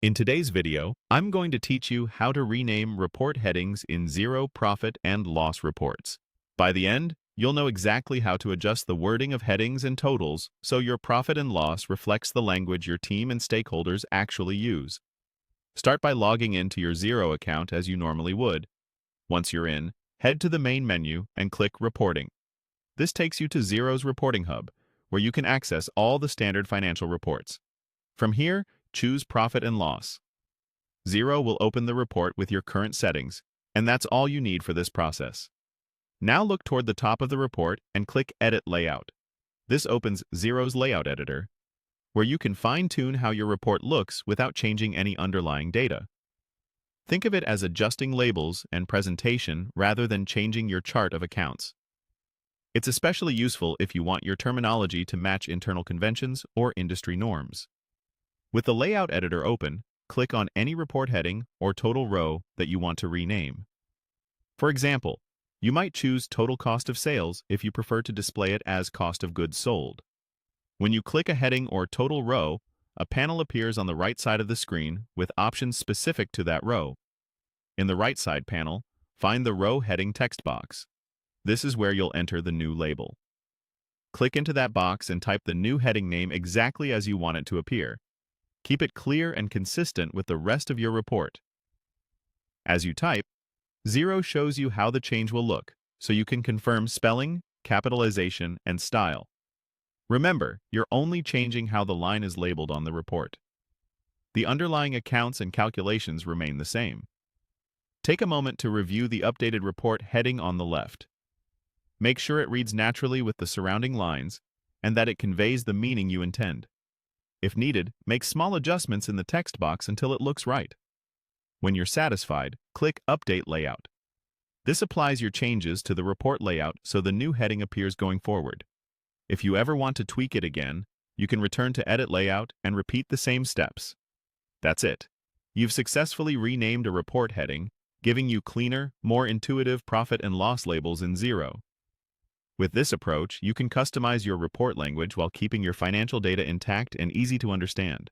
In today's video, I'm going to teach you how to rename report headings in Xero Profit and Loss reports. By the end, you'll know exactly how to adjust the wording of headings and totals so your profit and loss reflects the language your team and stakeholders actually use. Start by logging into your Xero account as you normally would. Once you're in, head to the main menu and click Reporting. This takes you to Xero's Reporting Hub, where you can access all the standard financial reports. From here, choose Profit and Loss. Xero will open the report with your current settings, and that's all you need for this process. Now look toward the top of the report and click Edit Layout. This opens Xero's Layout Editor, where you can fine-tune how your report looks without changing any underlying data. Think of it as adjusting labels and presentation rather than changing your chart of accounts. It's especially useful if you want your terminology to match internal conventions or industry norms. With the Layout Editor open, click on any report heading or total row that you want to rename. For example, you might choose Total Cost of Sales if you prefer to display it as Cost of Goods Sold. When you click a heading or total row, a panel appears on the right side of the screen with options specific to that row. In the right side panel, find the row heading text box. This is where you'll enter the new label. Click into that box and type the new heading name exactly as you want it to appear. Keep it clear and consistent with the rest of your report. As you type, Xero shows you how the change will look, so you can confirm spelling, capitalization, and style. Remember, you're only changing how the line is labeled on the report. The underlying accounts and calculations remain the same. Take a moment to review the updated report heading on the left. Make sure it reads naturally with the surrounding lines and that it conveys the meaning you intend. If needed, make small adjustments in the text box until it looks right. When you're satisfied, click Update Layout. This applies your changes to the report layout so the new heading appears going forward. If you ever want to tweak it again, you can return to Edit Layout and repeat the same steps. That's it. You've successfully renamed a report heading, giving you cleaner, more intuitive profit and loss labels in Xero. With this approach, you can customize your report language while keeping your financial data intact and easy to understand.